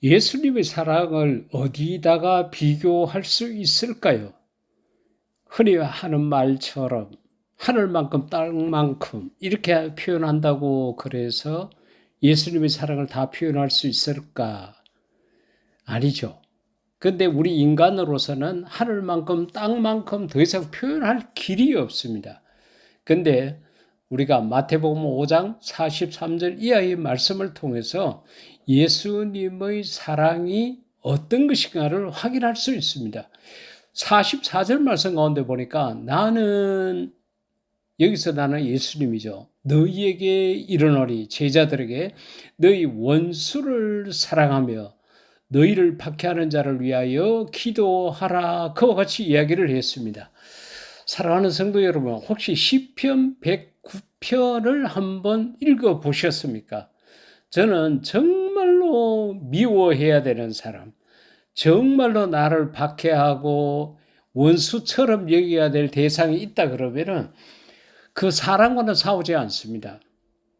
예수님의 사랑을 어디다가 비교할 수 있을까요? 흔히 하는 말처럼 하늘만큼 땅만큼 이렇게 표현한다고 그래서 예수님의 사랑을 다 표현할 수 있을까? 아니죠. 근데 우리 인간으로서는 하늘만큼 땅만큼 더 이상 표현할 길이 없습니다. 근데 우리가 마태복음 5장 43절 이하의 말씀을 통해서 예수님의 사랑이 어떤 것인가를 확인할 수 있습니다. 44절 말씀 가운데 보니까 여기서 나는 예수님이죠. 너희에게 이르노니 제자들에게 너희 원수를 사랑하며 너희를 박해하는 자를 위하여 기도하라. 그와 같이 이야기를 했습니다. 사랑하는 성도 여러분, 혹시 시편 109편을 한번 읽어 보셨습니까? 저는 정말로 미워해야 되는 사람, 정말로 나를 박해하고 원수처럼 여겨야 될 대상이 있다 그러면은 그 사람과는 싸우지 않습니다.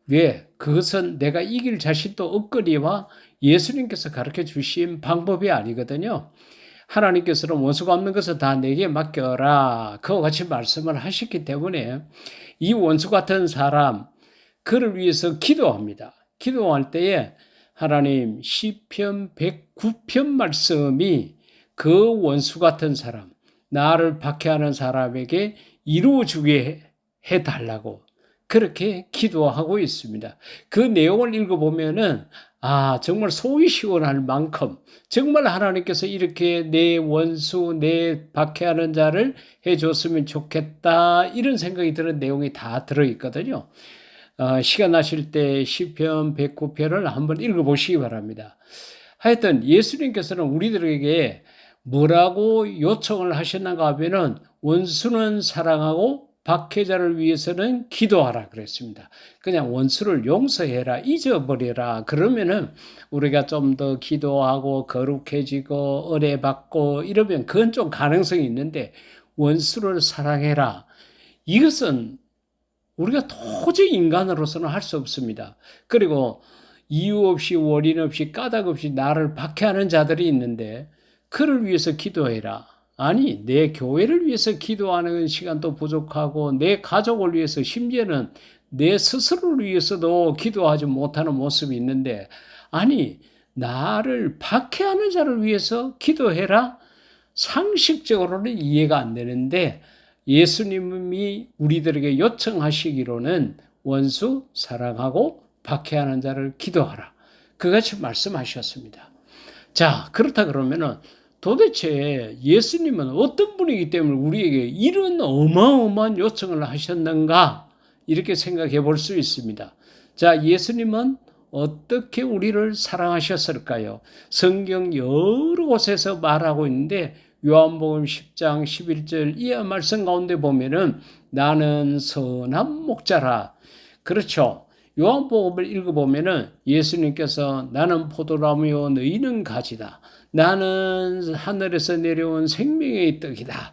왜? 그것은 내가 이길 자신도 없거니와 예수님께서 가르쳐 주신 방법이 아니거든요. 하나님께서는 원수가 없는 것을 다 내게 맡겨라. 그와 같이 말씀을 하셨기 때문에 이 원수 같은 사람, 그를 위해서 기도합니다. 기도할 때에 하나님 시편 109편 말씀이 그 원수 같은 사람, 나를 박해하는 사람에게 이루어주게 해달라고 그렇게 기도하고 있습니다. 그 내용을 읽어보면은 정말 속이 시원할 만큼 정말 하나님께서 이렇게 내 원수, 내 박해하는 자를 해줬으면 좋겠다 이런 생각이 드는 내용이 다 들어있거든요. 시간 나실 때 시편 109편을 한번 읽어보시기 바랍니다. 하여튼 예수님께서는 우리들에게 뭐라고 요청을 하셨는가 하면은 원수는 사랑하고 박해자를 위해서는 기도하라 그랬습니다. 그냥 원수를 용서해라, 잊어버려라. 그러면은 우리가 좀 더 기도하고 거룩해지고 은혜 받고 이러면 그건 좀 가능성이 있는데 원수를 사랑해라. 이것은 우리가 도저히 인간으로서는 할 수 없습니다. 그리고 이유 없이 원인 없이 까닭 없이 나를 박해하는 자들이 있는데 그를 위해서 기도해라. 아니, 내 교회를 위해서 기도하는 시간도 부족하고 내 가족을 위해서 심지어는 내 스스로를 위해서도 기도하지 못하는 모습이 있는데 아니, 나를 박해하는 자를 위해서 기도해라? 상식적으로는 이해가 안 되는데 예수님이 우리들에게 요청하시기로는 원수 사랑하고 박해하는 자를 기도하라. 그같이 말씀하셨습니다. 자, 그렇다 그러면은 도대체 예수님은 어떤 분이기 때문에 우리에게 이런 어마어마한 요청을 하셨는가? 이렇게 생각해 볼 수 있습니다. 자, 예수님은 어떻게 우리를 사랑하셨을까요? 성경 여러 곳에서 말하고 있는데 요한복음 10장 11절 이하 말씀 가운데 보면은 나는 선한 목자라. 그렇죠. 요한복음을 읽어보면은 예수님께서 나는 포도나무요 너희는 가지다. 나는 하늘에서 내려온 생명의 떡이다.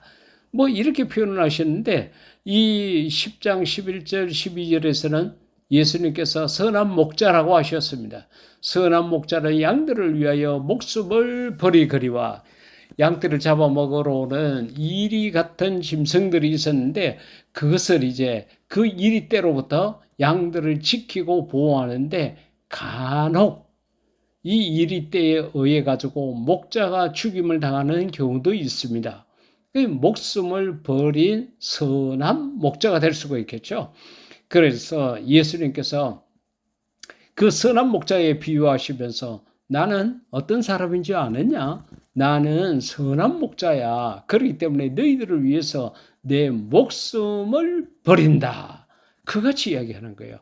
뭐 이렇게 표현을 하셨는데 이 10장 11절 12절에서는 예수님께서 선한 목자라고 하셨습니다. 선한 목자는 양들을 위하여 목숨을 버리거리와 양떼를 잡아먹으러 오는 이리 같은 짐승들이 있었는데 그것을 이제 그 이리 때로부터 양들을 지키고 보호하는데 간혹 이 이리 때에 의해 가지고 목자가 죽임을 당하는 경우도 있습니다. 목숨을 버린 선한 목자가 될 수가 있겠죠. 그래서 예수님께서 그 선한 목자에 비유하시면서 나는 어떤 사람인지 아느냐? 나는 선한 목자야. 그렇기 때문에 너희들을 위해서 내 목숨을 버린다. 그같이 이야기하는 거예요.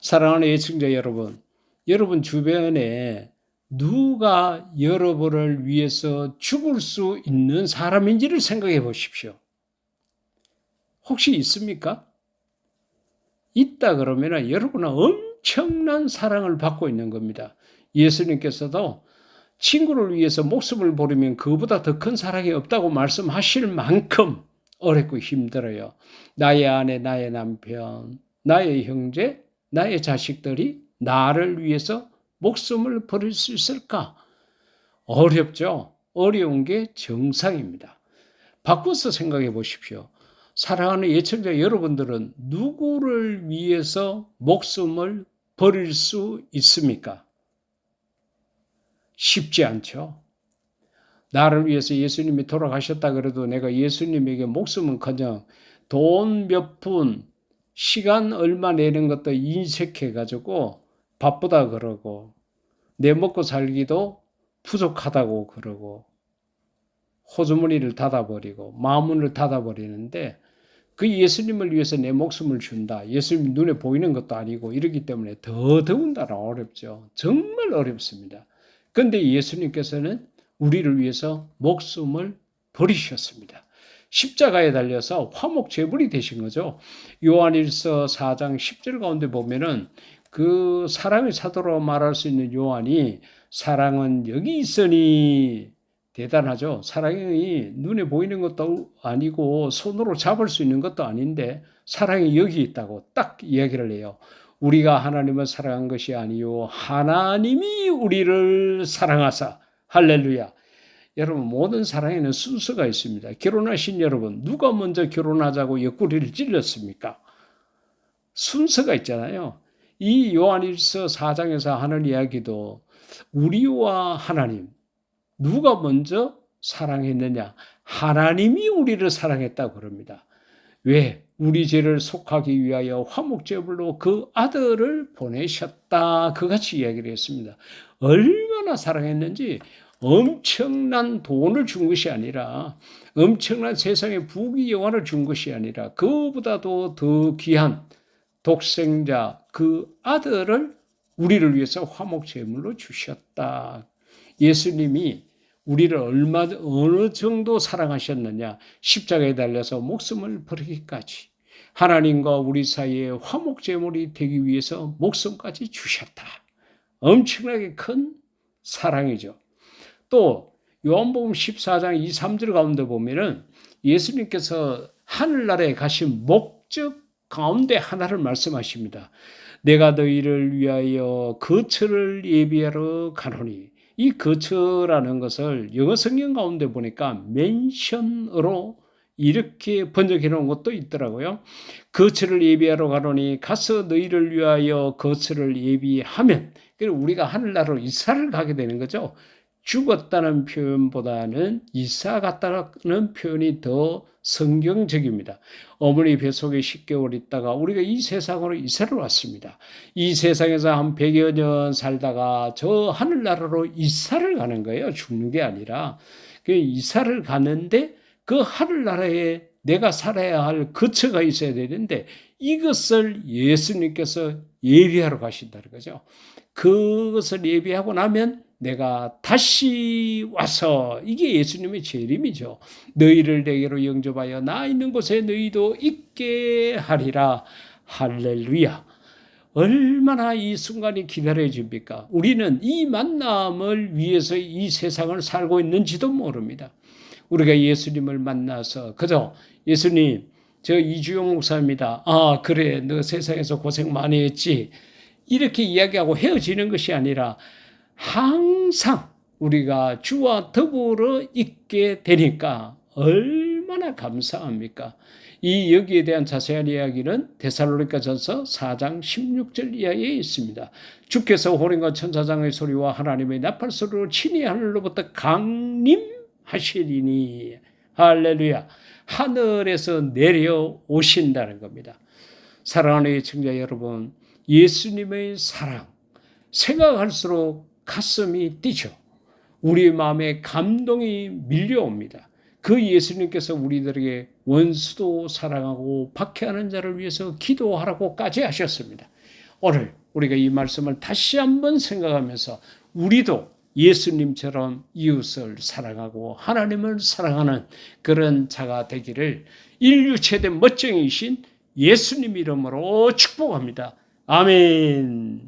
사랑하는 예청자 여러분, 여러분 주변에 누가 여러분을 위해서 죽을 수 있는 사람인지를 생각해 보십시오. 혹시 있습니까? 있다 그러면 여러분은 엄청난 사랑을 받고 있는 겁니다. 예수님께서도 친구를 위해서 목숨을 버리면 그보다 더 큰 사랑이 없다고 말씀하실 만큼 어렵고 힘들어요. 나의 아내, 나의 남편, 나의 형제, 나의 자식들이 나를 위해서 목숨을 버릴 수 있을까? 어렵죠. 어려운 게 정상입니다. 바꿔서 생각해 보십시오. 사랑하는 예청자 여러분들은 누구를 위해서 목숨을 버릴 수 있습니까? 쉽지 않죠. 나를 위해서 예수님이 돌아가셨다 그래도 내가 예수님에게 목숨은커녕 돈 몇 푼, 시간 얼마 내는 것도 인색해 가지고 바쁘다 그러고 내 먹고 살기도 부족하다고 그러고 호주머니를 닫아버리고 마음문을 닫아버리는데 그 예수님을 위해서 내 목숨을 준다. 예수님 눈에 보이는 것도 아니고 이러기 때문에 더더군다나 어렵죠. 정말 어렵습니다. 그런데 예수님께서는 우리를 위해서 목숨을 버리셨습니다. 십자가에 달려서 화목 제물이 되신 거죠. 요한일서 4장 10절 가운데 보면은 그 사랑의 사도로 말할 수 있는 요한이 사랑은 여기 있으니 대단하죠. 사랑이 눈에 보이는 것도 아니고 손으로 잡을 수 있는 것도 아닌데 사랑이 여기 있다고 딱 이야기를 해요. 우리가 하나님을 사랑한 것이 아니요 하나님이 우리를 사랑하사. 할렐루야. 여러분 모든 사랑에는 순서가 있습니다. 결혼하신 여러분 누가 먼저 결혼하자고 옆구리를 찔렀습니까? 순서가 있잖아요. 이 요한일서 4장에서 하는 이야기도 우리와 하나님 누가 먼저 사랑했느냐? 하나님이 우리를 사랑했다고 그럽니다. 왜? 우리 죄를 속하기 위하여 화목제물로 그 아들을 보내셨다. 그같이 이야기를 했습니다. 얼마나 사랑했는지 엄청난 돈을 준 것이 아니라 엄청난 세상의 부귀 영화를 준 것이 아니라 그보다도 더 귀한 독생자 그 아들을 우리를 위해서 화목제물로 주셨다. 예수님이 우리를 어느 정도 사랑하셨느냐? 십자가에 달려서 목숨을 버리기까지 하나님과 우리 사이에 화목제물이 되기 위해서 목숨까지 주셨다. 엄청나게 큰 사랑이죠. 또 요한복음 14장 2, 3절 가운데 보면은 예수님께서 하늘나라에 가신 목적 가운데 하나를 말씀하십니다. 내가 너희를 위하여 거처를 예비하러 가노니. 이 거처라는 것을 영어 성경 가운데 보니까 맨션으로 이렇게 번역해 놓은 것도 있더라고요. 거처를 예비하러 가노니 가서 너희를 위하여 거처를 예비하면 우리가 하늘나라로 이사를 가게 되는 거죠. 죽었다는 표현보다는 이사 갔다는 표현이 더 성경적입니다. 어머니 뱃속에 10개월 있다가 우리가 이 세상으로 이사를 왔습니다. 이 세상에서 한 100여 년 살다가 저 하늘나라로 이사를 가는 거예요. 죽는 게 아니라. 그 이사를 가는데 그 하늘나라에 내가 살아야 할 거처가 있어야 되는데 이것을 예수님께서 예비하러 가신다는 거죠. 그것을 예비하고 나면 내가 다시 와서 이게 예수님의 재림이죠. 너희를 내게로 영접하여 나 있는 곳에 너희도 있게 하리라. 할렐루야. 얼마나 이 순간이 기다려집니까? 우리는 이 만남을 위해서 이 세상을 살고 있는지도 모릅니다. 우리가 예수님을 만나서 그저 예수님 저 이주영 목사입니다. 아 그래 너 세상에서 고생 많이 했지. 이렇게 이야기하고 헤어지는 것이 아니라 항상 우리가 주와 더불어 있게 되니까 얼마나 감사합니까? 이 여기에 대한 자세한 이야기는 데살로니가전서 4장 16절 이하에 있습니다. 주께서 호령과 천사장의 소리와 하나님의 나팔 소리로 친히 하늘로부터 강림하시리니 할렐루야. 하늘에서 내려오신다는 겁니다. 사랑하는 시청자 여러분, 예수님의 사랑 생각할수록 가슴이 뛰죠. 우리 마음에 감동이 밀려옵니다. 그 예수님께서 우리들에게 원수도 사랑하고 박해하는 자를 위해서 기도하라고까지 하셨습니다. 오늘 우리가 이 말씀을 다시 한번 생각하면서 우리도 예수님처럼 이웃을 사랑하고 하나님을 사랑하는 그런 자가 되기를 인류 최대 멋쟁이신 예수님 이름으로 축복합니다. 아멘.